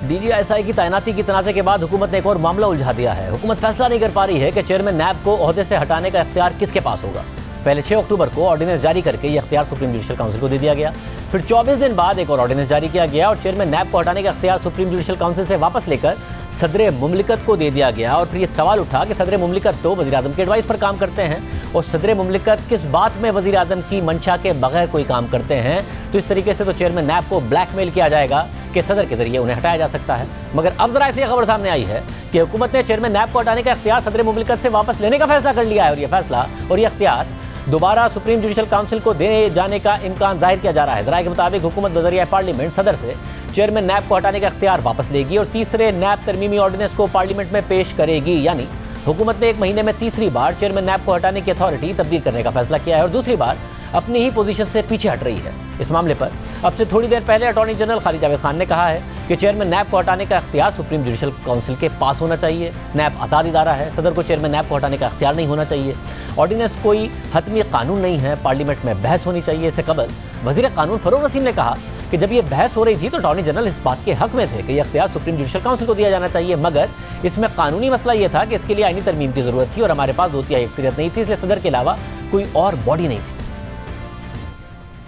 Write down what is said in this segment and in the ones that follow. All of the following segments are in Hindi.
DGSI की तैनाती की तनाज़े के बाद हुकूमत ने एक और मामला उलझा दिया है। हुकूमत फैसला नहीं कर पा रही है कि चेयरमैन नैब को ओहदे से हटाने का इख्तियार किसके पास होगा। पहले 6 अक्टूबर को ऑर्डिनेंस जारी करके यह इख्तियार सुप्रीम जुडिशल काउंसिल को दे दिया गया। फिर 24 दिन बाद एक और ऑर्डिनेंस जारी किया गया और चेयरमैन नैब को हटाने का इख्तियार सुप्रीम जुडिशल काउंसिल से वापस लेकर सदर मुमलिकत को दे दिया गया। और फिर ये सवाल उठा कि सदर मुमलिकत तो वज़ीर आज़म के एडवाइस पर काम करते हैं और सदर मुमलिकत किस बात में वज़ीर आज़म की मंशा के बगैर कोई काम करते हैं। तो इस तरीके से तो चेयरमैन नैब को ब्लैकमेल किया जाएगा कि सदर के जरिए उन्हें हटाया जा सकता है। मगर अब जरा ऐसी खबर सामने आई है कि हुकूमत ने चेयरमैन नैब को हटाने का इख्तियार सदर मुमलिकत से वापस लेने का फैसला कर लिया है और यह फैसला और यह इख्तियार दोबारा सुप्रीम जुडिशल काउंसिल को दे जाने का इम्कान जाहिर किया जा रहा है। ज़राए के मुताबिक हुकूमत बज़रिया पार्लियामेंट सदर से चेयरमैन नैब को हटाने का इख्तियार वापस लेगी और तीसरे नैब तरमीमी ऑर्डिनेंस को पार्लियामेंट में पेश करेगी। यानी हुकूमत ने 1 महीने में तीसरी बार चेयरमैन नैब को हटाने की अथॉरिटी तब्दील करने का फैसला किया है और दूसरी बार अपनी ही पोजीशन से पीछे हट रही है। इस मामले पर अब से थोड़ी देर पहले अटॉर्नी जनरल खालिद जावेद खान ने कहा है कि चेयरमैन नैब को हटाने का इख्तियार सुप्रीम जुडिशल काउंसिल के पास होना चाहिए। नैब आज़ाद इदारा है, सदर को चेयरमैन नैब को हटाने का इख्तियार नहीं होना चाहिए। ऑर्डिनेंस कोई हतमी कानून नहीं है, पार्लियामेंट में बहस होनी चाहिए। इससे कबल वज़ीर कानून फरूख नसीम ने कहा कि जब ये बहस हो रही थी तो अटॉर्नी जनरल इस बात के हक में थे कि यह इख्तियार सुप्रीम जुडिशल काउंसिल को दिया जाना चाहिए, मगर इसमें कानूनी मसला ये था कि इसके लिए आईनी तरमीम की ज़रूरत थी और हमारे पास 2/3 अक्सरियत नहीं थी, इसलिए सदर के अलावा कोई और बॉडी नहीं थी।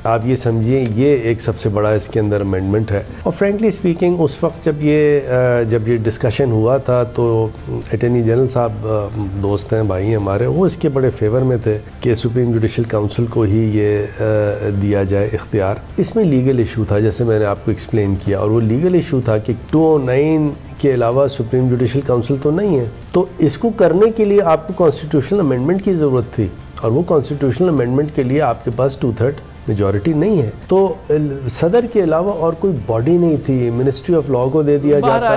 आप ये समझिए ये एक सबसे बड़ा इसके अंदर अमेंडमेंट है। और फ्रेंकली स्पीकिंग उस वक्त जब ये डिस्कशन हुआ था तो अटॉर्नी जनरल साहब दोस्त हैं, भाई हैं हमारे, वो इसके बड़े फेवर में थे कि सुप्रीम जुडिशल काउंसिल को ही ये दिया जाए इख्तियार। इसमें लीगल इशू था, जैसे मैंने आपको एक्सप्लेन किया, और वो लीगल इशू था कि 209 के अलावा सुप्रीम जुडिशल काउंसिल तो नहीं है। तो इसको करने के लिए आपको कॉन्स्टिट्यूशनल अमेंडमेंट की ज़रूरत थी और वो कॉन्स्टिट्यूशनल अमेंडमेंट के लिए आपके पास 2/3 मेजॉरिटी नहीं है। तो सदर के अलावा और कोई बॉडी नहीं थी, मिनिस्ट्री ऑफ लॉ को दे दिया जाता।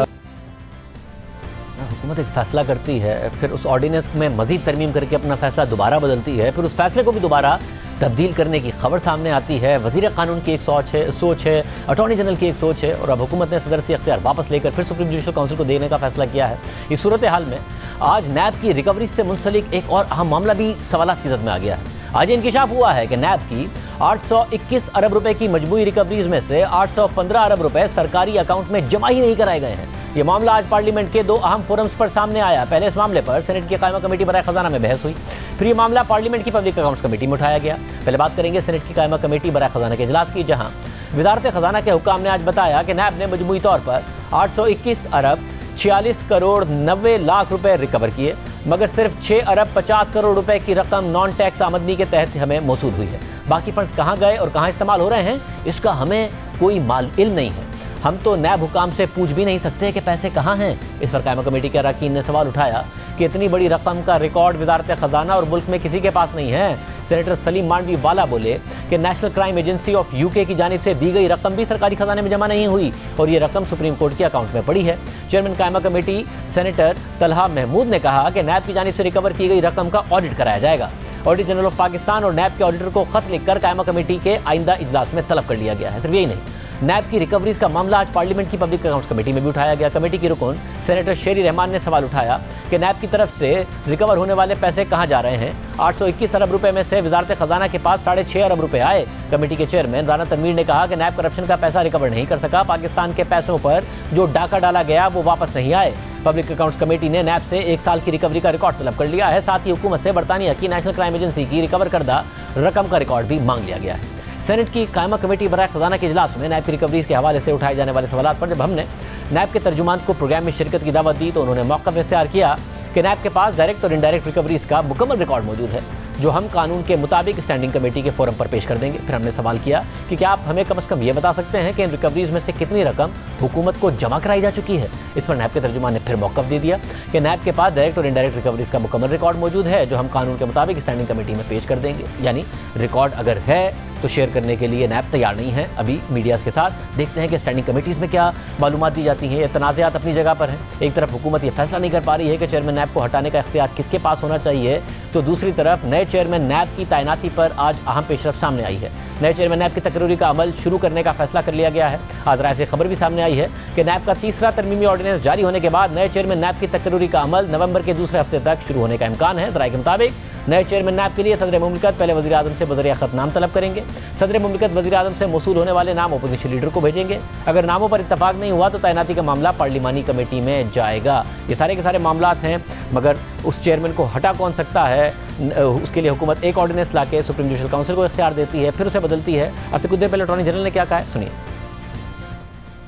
हुकूमत एक फैसला करती है, फिर उस ऑर्डिनेंस में मजीद तरमीम करके अपना फैसला दोबारा बदलती है, फिर उस फैसले को भी दोबारा तब्दील करने की खबर सामने आती है। वज़ीर कानून की एक सोच है, अटॉर्नी जनरल की एक सोच है और अब हुकूमत ने सदर से इख्तियार वापस लेकर फिर सुप्रीम जुडिशल काउंसिल को देने का फैसला किया है। इस सूरत हाल में आज नैब की रिकवरी से मुंसलिक एक और अहम मामला भी सवालात की जद में आ गया है। आज इंकिशाफ हुआ है कि नैब की 821 अरब रुपए की मजबूरी रिकवरीज में से 815 अरब रुपए सरकारी अकाउंट में जमा ही नहीं कराए गए हैं। ये मामला आज पार्लियामेंट के 2 अहम फोरम्स पर सामने आया। पहले इस मामले पर सेनेट की कायमा कमेटी बराए खजाना में बहस हुई, फिर ये मामला पार्लियामेंट की पब्लिक अकाउंट्स कमेटी में उठाया गया। पहले बात करेंगे सेनेट की कायमा कमेटी बराए खजाना के इजलास की, जहां वजारत खजाना के हुक्काम ने आज बताया कि नैब ने मजमूई तौर पर 821 अरब 46 करोड़ 90 लाख रुपए रिकवर किए, मगर सिर्फ 6 अरब 50 करोड़ रुपए की रकम नॉन टैक्स आमदनी के तहत हमें मौसूल हुई है। बाकी फंड्स कहाँ गए और कहाँ इस्तेमाल हो रहे हैं इसका हमें कोई इल्म नहीं है। हम तो नैब हुकाम से पूछ भी नहीं सकते कि पैसे कहाँ हैं। इस पर कायमा कमेटी के अरकान ने सवाल उठाया कि इतनी बड़ी रकम का रिकॉर्ड वजारत खजाना और मुल्क में किसी के पास नहीं है। सेनेटर सलीम मांडवी वाला बोले कि national crime agency of UK की जानिब से दी गई रकम भी सरकारी खजाने में जमा नहीं हुई और ये रकम सुप्रीम कोर्ट के अकाउंट में पड़ी है। चेयरमैन कायमा कमेटी सेनेटर तलहा महमूद ने कहा कि नैब की जानिब से रिकवर की गई रकम का ऑडिट कराया जाएगा। ऑडिटर जनरल ऑफ पाकिस्तान और नैब के ऑडिटर को खत लिखकर कायमा कमेटी के आइंदा इजलास में तलब कर लिया गया है। सिर्फ यही नहीं, नैब की रिकवरीज का मामला आज पार्लियामेंट की पब्लिक अकाउंट्स कमेटी में भी उठाया गया। कमेटी की रुकन सेनेटर शेरी रहमान ने सवाल उठाया कि नैब की तरफ से रिकवर होने वाले पैसे कहां जा रहे हैं। 821 अरब रुपए में से वजारत खजाना के पास 6.5 अरब रुपए आए। कमेटी के चेयरमैन राना तनवीर ने कहा कि नैब करप्शन का पैसा रिकवर नहीं कर सका, पाकिस्तान के पैसों पर जो डाका डाला गया वो वापस नहीं आए। पब्लिक अकाउंट्स कमेटी ने नैब से 1 साल की रिकवरी का रिकॉर्ड तलब कर लिया है। साथ ही हुकूमत से बरतानिया की नेशनल क्राइम एजेंसी की रिकवर करदा रकम का रिकॉर्ड भी मांग लिया गया है। सेनेट की कायमा कमेटी बराए खजाना के इजलास में नैब की रिकवरीज के हवाले से उठाए जाने वाले सवालों पर जब हमने नैब के तर्जुमान को प्रोग्राम में शिरकत की दावत दी तो उन्होंने मौक़िफ़ इख्तियार किया कि नैब के पास डायरेक्ट और इनडायरेक्ट रिकवरीज का मुकम्मल रिकॉर्ड मौजूद है, जो हम कानून के मुताबिक स्टैंडिंग कमेटी के फोरम पर पेश कर देंगे। फिर हमने सवाल किया कि क्या आप हमें कम से कम ये बता सकते हैं कि इन रिकवरीज में से कितनी रकम हुकूमत को जमा कराई जा चुकी है। इस पर नैब के तर्जुमान ने फिर मौक़िफ़ दे दिया कि नैब के पास डायरेक्ट और इनडायरेक्ट रिकवरीज का मुकम्मल रिकॉर्ड मौजूद है, जो हम कानून के मुताबिक स्टैंडिंग कमेटी में पेश कर देंगे। यानी रिकॉर्ड अगर है तो शेयर करने के लिए नैब तैयार नहीं है अभी मीडिया के साथ। देखते हैं कि स्टैंडिंग कमेटीज़ में क्या मालूमात दी जाती हैं। ये तनाज़ात अपनी जगह पर हैं। एक तरफ हुकूमत ये फैसला नहीं कर पा रही है कि चेयरमैन नैब को हटाने का इख्तियार किसके पास होना चाहिए, तो दूसरी तरफ नए चेयरमैन नैब की तैनाती पर आज अहम पेशरफ सामने आई है। नए चेयरमैन नैब की तकरीरी का अमल शुरू करने का फैसला कर लिया गया है। आज राय से खबर भी सामने आई है कि नैब का तीसरा तरमीमी ऑर्डिनेंस जारी होने के बाद नए चेयरमैन नैब की तकरीरी का अमल नवंबर के दूसरे हफ्ते तक शुरू होने का इम्कान है। राय के मुताबिक नए चेयरमैन नैब के लिए सदर मुमलिकत पहले वज़ीर आज़म से बज़रिया ख़त नाम तलब करेंगे। सदर मुमलिकत वज़ीर आज़म से मौसूल होने वाले नाम अपोजिशन लीडर को भेजेंगे। अगर नामों पर इत्तफाक नहीं हुआ तो तैनाती का मामला पार्लिमानी कमेटी में जाएगा। ये सारे के सारे मामलात हैं, मगर उस चेयरमैन को हटा कौन सकता है, उसके लिए हुकूमत एक ऑर्डिनेंस लाके सुप्रीम जुडिशल काउंसिल को इख्तियार देती है, फिर उसे बदलती है। अब से कुछ देर पहले अटॉर्नी जनरल ने क्या कहा है, सुनिए।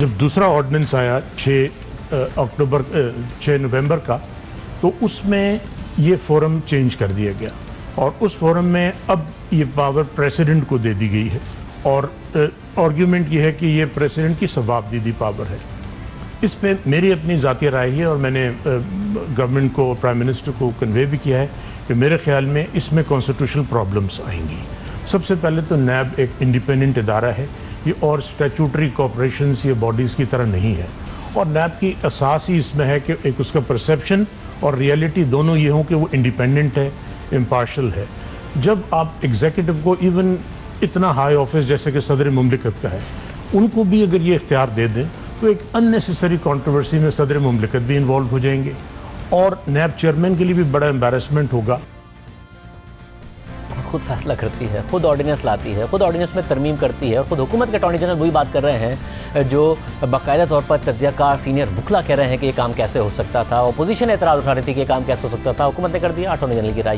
जब दूसरा ऑर्डिनेंस आया 6 नवंबर का, तो उसमें ये फोरम चेंज कर दिया गया और उस फोरम में अब ये पावर प्रेसिडेंट को दे दी गई है और आर्ग्यूमेंट ये है कि ये प्रेसिडेंट की सवाबदीदी पावर है। इस पे मेरी अपनी ज़ाती राय है और मैंने गवर्नमेंट को, प्राइम मिनिस्टर को कन्वे भी किया है कि मेरे ख्याल में इसमें कॉन्स्टिट्यूशनल प्रॉब्लम्स आएंगी। सबसे पहले तो नैब एक इंडिपेंडेंट इदारा है, ये और स्टैट्यूटरी कॉर्पोरेशंस, ये बॉडीज़ की तरह नहीं है और नैब की असास ही इसमें है कि एक उसका परसेप्शन और रियलिटी दोनों ये हों कि वो इंडिपेंडेंट है, इम्पार्शल है। जब आप एग्जीक्यूटिव को इवन इतना हाई ऑफिस जैसे कि सदर मुमलिकत का है, उनको भी अगर ये इख्तियार दे दें तो एक अननेसेसरी कंट्रोवर्सी में सदर मुमलिकत भी इन्वॉल्व हो जाएंगे और नैब चेयरमैन के लिए भी बड़ा एम्बैरेसमेंट होगा। खुद फैसला करती है, खुद ऑर्डिनेंस लाती है, खुद ऑर्डिनेंस में तरमीम करती है और खुद हुकूमत के अटॉर्नी जनरल वही बात कर रहे हैं जो बाकायदा तौर पर तज्ज़ियाकार सीनियर वकला कह रहे हैं कि ये काम कैसे हो सकता था। अपोजिशन एतराज़ उठा रही थी कि ये काम कैसे हो सकता था, हुकूमत ने कर दिया। अटॉर्नी जनरल की राय